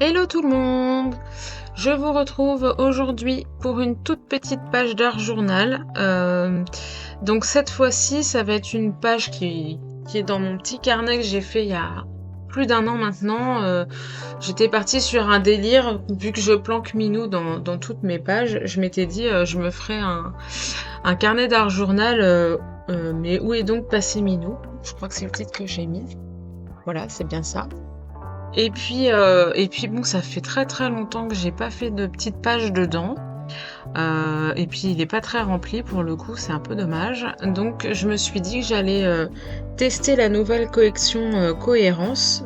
Hello tout le monde! Je vous retrouve aujourd'hui pour une toute petite page d'art journal. Donc cette fois-ci, ça va être une page qui est dans mon petit carnet que j'ai fait il y a plus d'un an maintenant. J'étais partie sur un délire, vu que je planque Minou dans toutes mes pages, je m'étais dit je me ferais un carnet d'art journal, mais où est donc passé Minou? Je crois que c'est le titre que j'ai mis. Voilà, c'est bien ça. Et puis bon, ça fait très très longtemps que j'ai pas fait de petite page dedans. Et puis il est pas très rempli pour le coup, c'est un peu dommage. Donc je me suis dit que j'allais tester la nouvelle collection Cohérence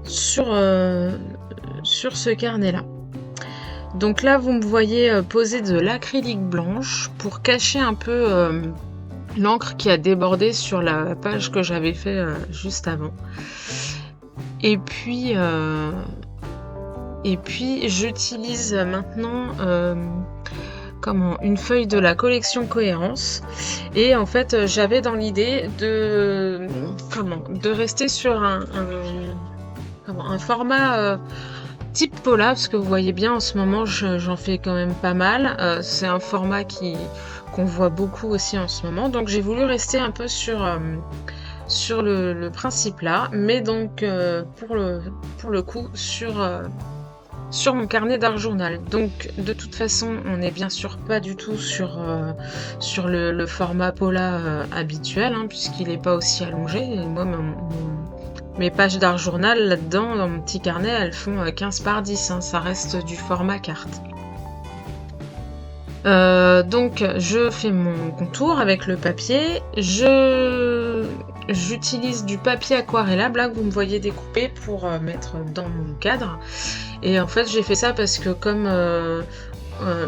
sur ce carnet-là. Donc là, vous me voyez poser de l'acrylique blanche pour cacher un peu l'encre qui a débordé sur la page que j'avais fait juste avant. Et puis j'utilise maintenant une feuille de la collection Cohérence. Et en fait, j'avais dans l'idée de rester sur un format type Pola, parce que vous voyez bien en ce moment, j'en fais quand même pas mal. C'est un format qu'on voit beaucoup aussi en ce moment. Donc j'ai voulu rester un peu sur le principe là, mais donc pour le coup sur mon carnet d'art journal. Donc de toute façon, on n'est bien sûr pas du tout sur le format Pola habituel, hein, puisqu'il n'est pas aussi allongé. Et moi, mes pages d'art journal là-dedans, dans mon petit carnet, elles font 15 par 10, hein, ça reste du format carte. Donc je fais mon contour avec le papier, j'utilise du papier aquarellable là que vous me voyez découper pour mettre dans mon cadre. Et en fait j'ai fait ça parce que comme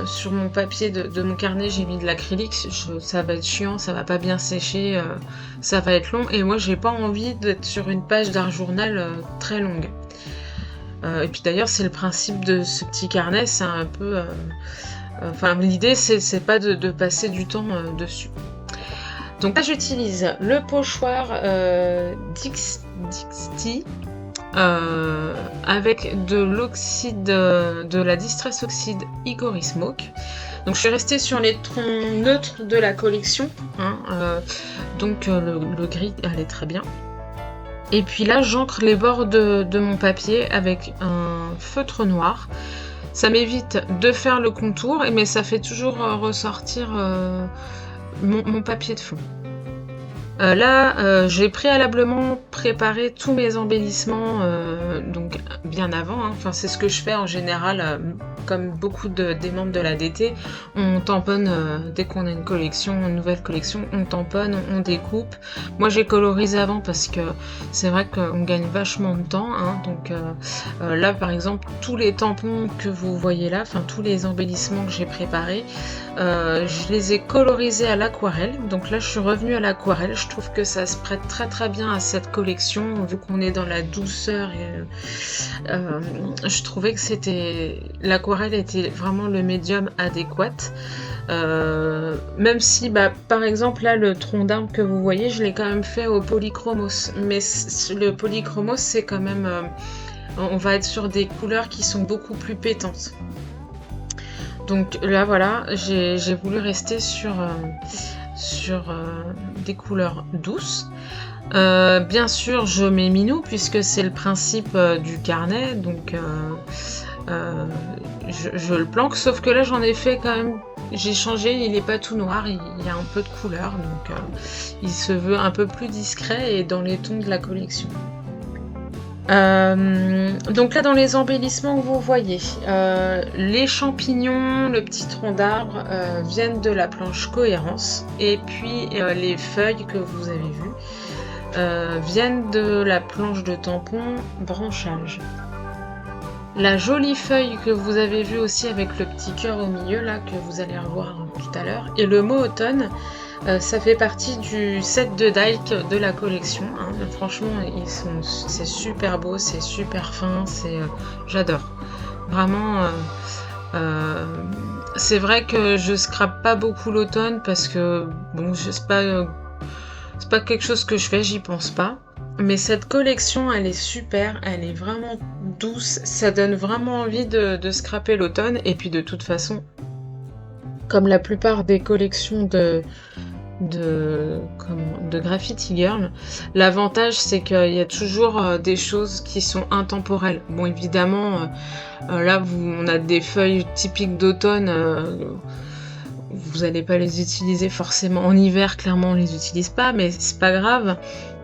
sur mon papier de mon carnet j'ai mis de l'acrylique, ça va être chiant, ça va pas bien sécher, ça va être long, et moi j'ai pas envie d'être sur une page d'art journal très longue. Et puis d'ailleurs c'est le principe de ce petit carnet, c'est un peu... l'idée, c'est pas de passer du temps dessus. Donc là, j'utilise le pochoir Dixty avec de l'oxyde, de la Distress Oxide Ivory Smoke. Donc je suis restée sur les tons neutres de la collection, hein, donc le gris allait très bien. Et puis là, j'encre les bords de mon papier avec un feutre noir. Ça m'évite de faire le contour, mais ça fait toujours ressortir mon papier de fond. Là, j'ai préalablement préparé tous mes embellissements, donc bien avant, hein. Enfin, c'est ce que je fais en général, comme beaucoup des membres de la DT. On tamponne dès qu'on a une nouvelle collection, on tamponne, on découpe. Moi, j'ai colorisé avant parce que c'est vrai qu'on gagne vachement de temps, hein. Donc là, par exemple, tous les tampons que vous voyez là, enfin tous les embellissements que j'ai préparés, je les ai colorisés à l'aquarelle. Donc là, je suis revenue à l'aquarelle. Je trouve que ça se prête très très bien à cette collection, vu qu'on est dans la douceur. Et je trouvais que l'aquarelle était vraiment le médium adéquat. Même si, par exemple, là, le tronc d'arbre que vous voyez, je l'ai quand même fait au polychromos. Mais le polychromos, c'est quand même... on va être sur des couleurs qui sont beaucoup plus pétantes. Donc là, voilà, j'ai voulu rester sur des couleurs douces. Bien sûr, je mets Minou, puisque c'est le principe du carnet, donc je le planque, sauf que là, j'en ai fait quand même... J'ai changé, il n'est pas tout noir, il y a un peu de couleur, donc il se veut un peu plus discret et dans les tons de la collection. Donc là, dans les embellissements que vous voyez, les champignons, le petit tronc d'arbre viennent de la planche Cohérence, et puis les feuilles que vous avez vues viennent de la planche de tampon Branchage. La jolie feuille que vous avez vue aussi avec le petit cœur au milieu là, que vous allez revoir tout à l'heure, et le mot automne, ça fait partie du set de Dike de la collection, hein. Franchement, c'est super beau, c'est super fin, j'adore. Vraiment, c'est vrai que je scrape pas beaucoup l'automne parce que bon, c'est pas quelque chose que je fais, j'y pense pas. Mais cette collection, elle est super, elle est vraiment douce, ça donne vraiment envie de scraper l'automne. Et puis de toute façon, comme la plupart des collections de Graffiti Girl, l'avantage c'est qu'il y a toujours des choses qui sont intemporelles. Bon, évidemment, là on a des feuilles typiques d'automne, vous n'allez pas les utiliser forcément en hiver, clairement on les utilise pas, mais c'est pas grave.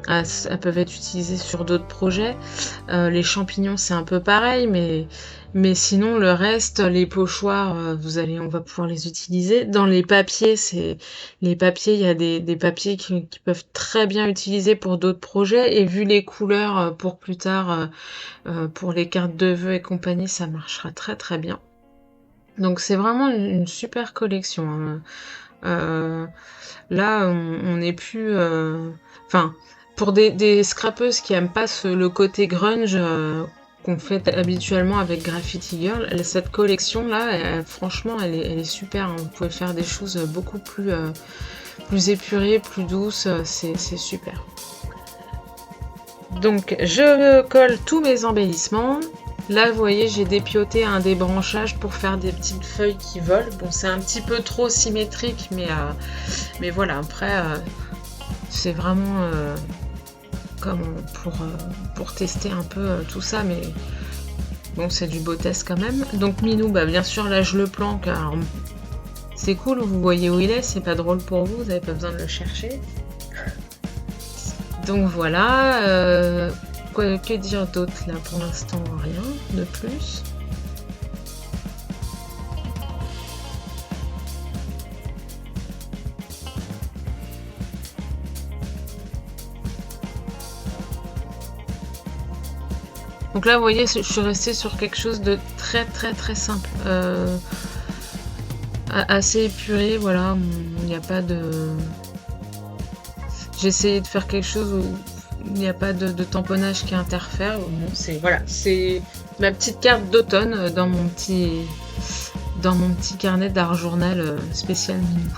Elles peuvent être utilisées sur d'autres projets. Les champignons, c'est un peu pareil, mais sinon, le reste, les pochoirs, on va pouvoir les utiliser. Dans les papiers, il y a des papiers qui peuvent très bien utiliser pour d'autres projets. Et vu les couleurs pour plus tard, pour les cartes de vœux et compagnie, ça marchera très très bien. Donc c'est vraiment une super collection, hein. Là, on n'est plus... Enfin, pour des scrapeuses qui aiment pas le côté grunge qu'on fait habituellement avec Graffiti Girl, cette collection-là, franchement, elle est super, hein. Vous pouvez faire des choses beaucoup plus épurées, plus douces, c'est super. Donc, je colle tous mes embellissements. Là, vous voyez, j'ai dépioté un débranchage pour faire des petites feuilles qui volent. Bon, c'est un petit peu trop symétrique, mais voilà, après, c'est vraiment comme pour tester un peu tout ça, mais bon, c'est du beau test quand même. Donc, Minou, bah, bien sûr, là, je le planque. Alors, c'est cool, vous voyez où il est, c'est pas drôle pour vous, vous n'avez pas besoin de le chercher. Donc, voilà. Que dire d'autre là pour l'instant, rien de plus. Donc là vous voyez, je suis restée sur quelque chose de très très très simple, assez épuré, voilà. Il n'y a pas de... J'ai essayé de faire quelque chose où il n'y a pas de tamponnage qui interfère. Bon, c'est ma petite carte d'automne dans mon petit carnet d'art journal spécial Minou.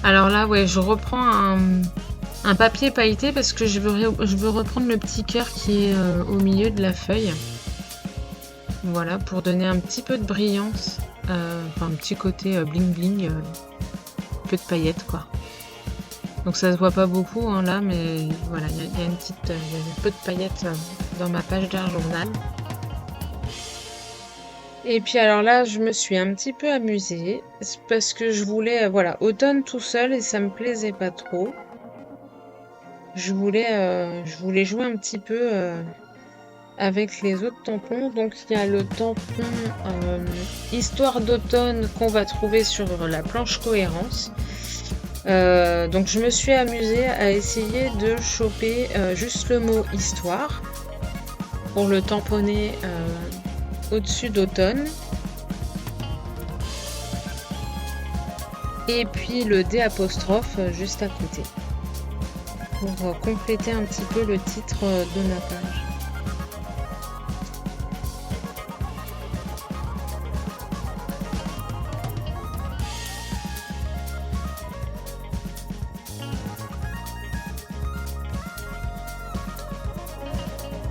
Alors là, ouais, je reprends un papier pailleté parce que je veux reprendre le petit cœur qui est au milieu de la feuille. Voilà, pour donner un petit peu de brillance, enfin un petit côté bling bling, un peu de paillettes quoi. Donc ça se voit pas beaucoup hein, là, mais voilà, il y a un peu de paillettes dans ma page d'art journal. Et puis alors là, je me suis un petit peu amusée parce que je voulais, voilà, automne tout seul et ça me plaisait pas trop. Je voulais jouer un petit peu avec les autres tampons. Donc il y a le tampon Histoire d'automne qu'on va trouver sur la planche cohérence. Donc je me suis amusée à essayer de choper juste le mot Histoire pour le tamponner au-dessus d'automne. Et puis le D apostrophe juste à côté. Pour compléter un petit peu le titre de ma page.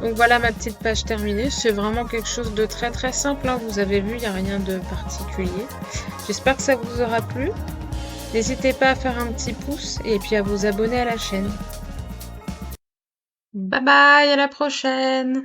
Donc voilà ma petite page terminée, c'est vraiment quelque chose de très très simple, hein. Vous avez vu, il n'y a rien de particulier. J'espère que ça vous aura plu. N'hésitez pas à faire un petit pouce et puis à vous abonner à la chaîne. Bye bye, à la prochaine!